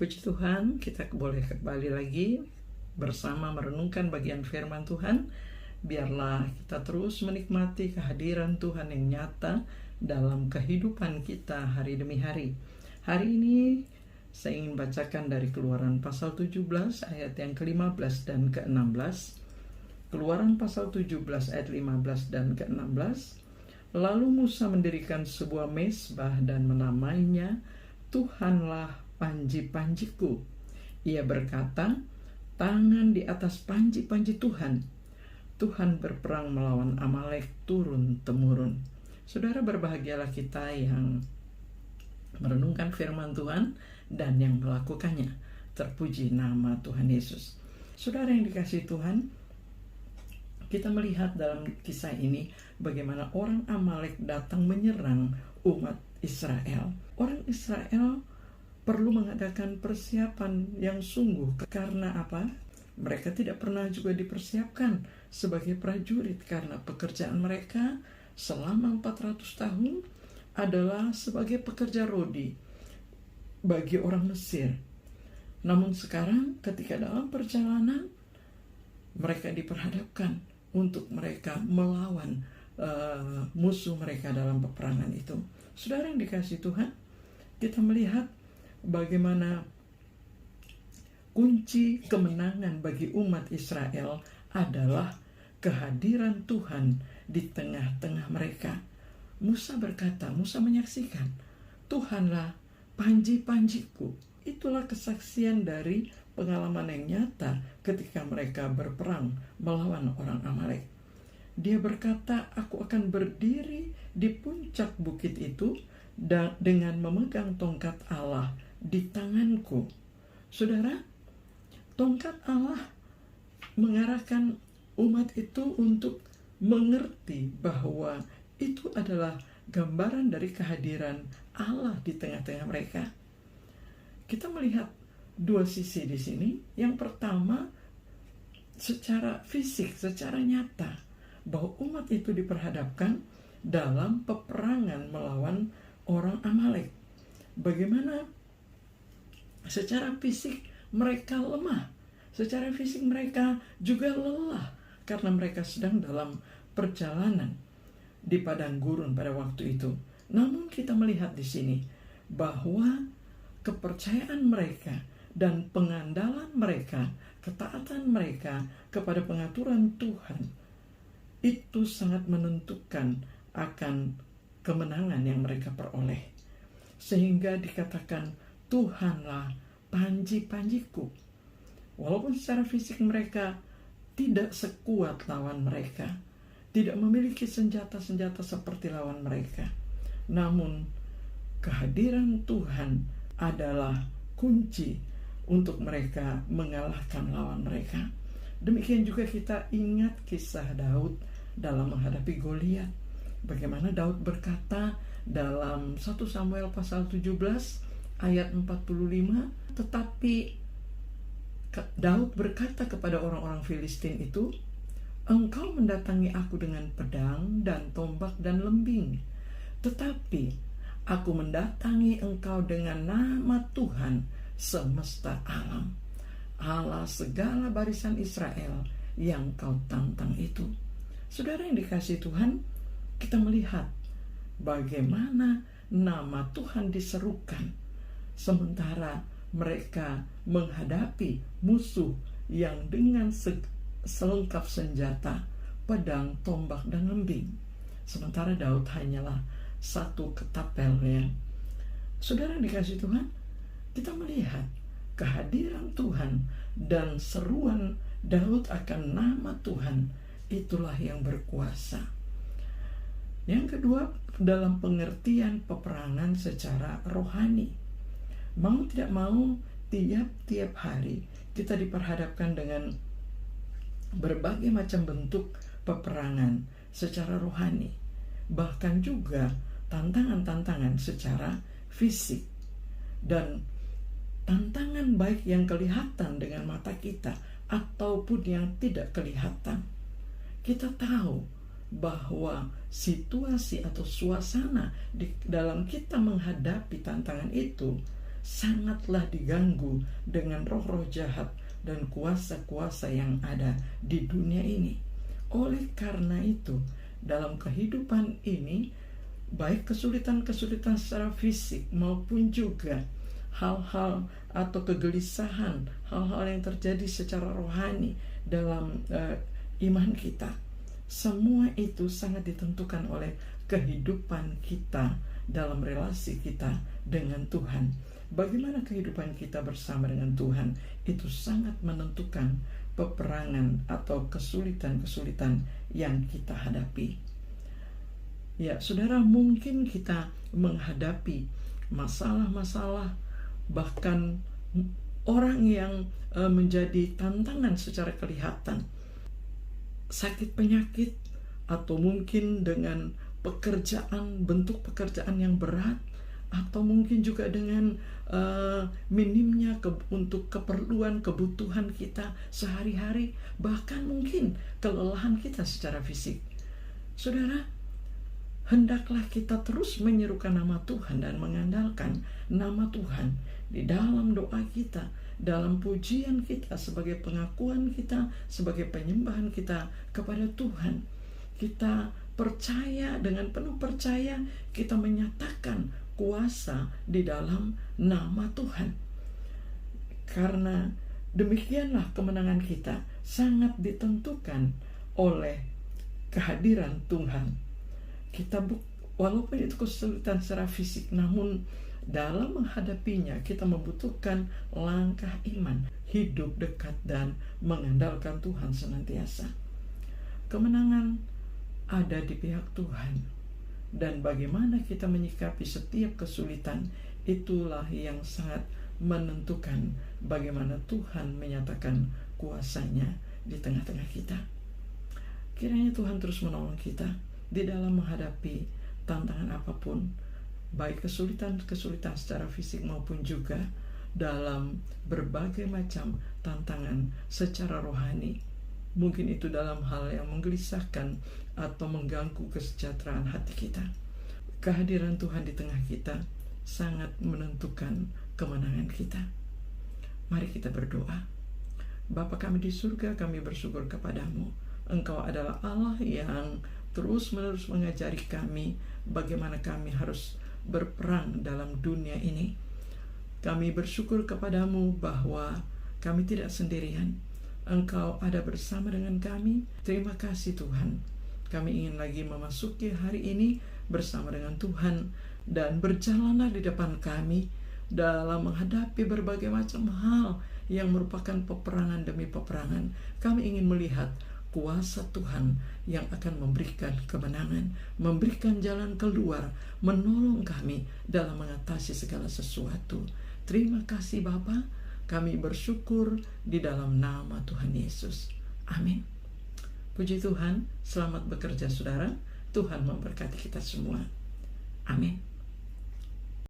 Puji Tuhan, kita boleh kembali lagi bersama merenungkan bagian firman Tuhan. Biarlah kita terus menikmati kehadiran Tuhan yang nyata dalam kehidupan kita hari demi hari. Hari ini saya ingin bacakan dari Keluaran pasal 17 ayat yang ke-15 dan ke-16. Keluaran pasal 17 ayat 15 dan ke-16. Lalu Musa mendirikan sebuah mezbah dan menamainya Tuhanlah panji-panjiku. Ia berkata, tangan di atas panji-panji Tuhan. Tuhan berperang melawan Amalek turun-temurun. Saudara, berbahagialah kita yang merenungkan firman Tuhan dan yang melakukannya. Terpuji nama Tuhan Yesus. Saudara yang dikasihi Tuhan, kita melihat dalam kisah ini bagaimana orang Amalek datang menyerang umat Israel. Orang Israel perlu mengadakan persiapan yang sungguh. Karena apa? Mereka tidak pernah juga dipersiapkan sebagai prajurit, karena pekerjaan mereka selama 400 tahun adalah sebagai pekerja rodi bagi orang Mesir. Namun sekarang ketika dalam perjalanan mereka diperhadapkan untuk mereka melawan musuh mereka dalam peperangan itu. Saudara yang dikasihi Tuhan, kita melihat bagaimana kunci kemenangan bagi umat Israel adalah kehadiran Tuhan di tengah-tengah mereka. Musa berkata, Musa menyaksikan, Tuhanlah panji-panjiku. Itulah kesaksian dari pengalaman yang nyata ketika mereka berperang melawan orang Amalek. Dia berkata, aku akan berdiri di puncak bukit itu dengan memegang tongkat Allah di tanganku. Saudara, tongkat Allah mengarahkan umat itu untuk mengerti bahwa itu adalah gambaran dari kehadiran Allah di tengah-tengah mereka. Kita melihat dua sisi di sini. Yang pertama, secara fisik, secara nyata, bahwa umat itu diperhadapkan dalam peperangan melawan orang Amalek. Bagaimana secara fisik mereka lemah, secara fisik mereka juga lelah karena mereka sedang dalam perjalanan di padang gurun pada waktu itu. Namun kita melihat di sini bahwa kepercayaan mereka dan pengandalan mereka, ketaatan mereka kepada pengaturan Tuhan, itu sangat menentukan akan kemenangan yang mereka peroleh. Sehingga dikatakan, Tuhanlah panji-panjiku. Walaupun secara fisik mereka tidak sekuat lawan mereka, tidak memiliki senjata-senjata seperti lawan mereka, namun kehadiran Tuhan adalah kunci untuk mereka mengalahkan lawan mereka. Demikian juga kita ingat kisah Daud dalam menghadapi Goliat. Bagaimana Daud berkata dalam 1 Samuel pasal 17 ayat 45, tetapi Daud berkata kepada orang-orang Filistin itu, engkau mendatangi aku dengan pedang dan tombak dan lembing, tetapi aku mendatangi engkau dengan nama Tuhan semesta alam, Allah segala barisan Israel yang kau tantang itu. Saudara yang dikasihi Tuhan, kita melihat bagaimana nama Tuhan diserukan sementara mereka menghadapi musuh yang dengan selengkap senjata, pedang, tombak, dan lembing. Sementara Daud hanyalah satu ketapelnya. Saudara yang dikasihi Tuhan, kita melihat kehadiran Tuhan dan seruan Daud akan nama Tuhan, itulah yang berkuasa. Yang kedua, dalam pengertian peperangan secara rohani. Mau tidak mau, tiap-tiap hari kita diperhadapkan dengan berbagai macam bentuk peperangan secara rohani. Bahkan juga tantangan-tantangan secara fisik. Dan tantangan baik yang kelihatan dengan mata kita ataupun yang tidak kelihatan. Kita tahu bahwa situasi atau suasana di dalam kita menghadapi tantangan itu sangatlah diganggu dengan roh-roh jahat dan kuasa-kuasa yang ada di dunia ini. Oleh karena itu, dalam kehidupan ini, baik kesulitan-kesulitan secara fisik maupun juga hal-hal atau kegelisahan, hal-hal yang terjadi secara rohani dalam iman kita, semua itu sangat ditentukan oleh kehidupan kita dalam relasi kita dengan Tuhan. Bagaimana kehidupan kita bersama dengan Tuhan itu sangat menentukan peperangan atau kesulitan-kesulitan yang kita hadapi. Ya, saudara, mungkin kita menghadapi masalah-masalah, bahkan orang yang menjadi tantangan secara kelihatan, sakit penyakit, atau mungkin dengan pekerjaan, bentuk pekerjaan yang berat, atau mungkin juga dengan minimnya untuk keperluan, kebutuhan kita sehari-hari, bahkan mungkin kelelahan kita secara fisik. Saudara, hendaklah kita terus menyerukan nama Tuhan dan mengandalkan nama Tuhan di dalam doa kita, dalam pujian kita, sebagai pengakuan kita, sebagai penyembahan kita kepada Tuhan. Kita percaya, dengan penuh percaya kita menyatakan kuasa di dalam nama Tuhan. Karena demikianlah kemenangan kita sangat ditentukan oleh kehadiran Tuhan. Kita walaupun itu kesulitan secara fisik, namun dalam menghadapinya kita membutuhkan langkah iman, hidup dekat dan mengandalkan Tuhan senantiasa. Kemenangan ada di pihak Tuhan. Dan bagaimana kita menyikapi setiap kesulitan, itulah yang sangat menentukan bagaimana Tuhan menyatakan kuasanya di tengah-tengah kita. Kiranya Tuhan terus menolong kita di dalam menghadapi tantangan apapun, baik kesulitan-kesulitan secara fisik maupun juga dalam berbagai macam tantangan secara rohani. Mungkin itu dalam hal yang menggelisahkan atau mengganggu kesejahteraan hati kita. Kehadiran Tuhan di tengah kita sangat menentukan kemenangan kita. Mari kita berdoa. Bapa kami di surga, kami bersyukur kepadamu. Engkau adalah Allah yang terus-menerus mengajari kami bagaimana kami harus berperang dalam dunia ini. Kami bersyukur kepadamu bahwa kami tidak sendirian. Engkau ada bersama dengan kami. Terima kasih Tuhan. Kami ingin lagi memasuki hari ini bersama dengan Tuhan, dan berjalanlah di depan kami dalam menghadapi berbagai macam hal yang merupakan peperangan demi peperangan. Kami ingin melihat kuasa Tuhan yang akan memberikan kemenangan, memberikan jalan keluar, menolong kami dalam mengatasi segala sesuatu. Terima kasih Bapa. Kami bersyukur di dalam nama Tuhan Yesus. Amin. Puji Tuhan, selamat bekerja saudara. Tuhan memberkati kita semua. Amin.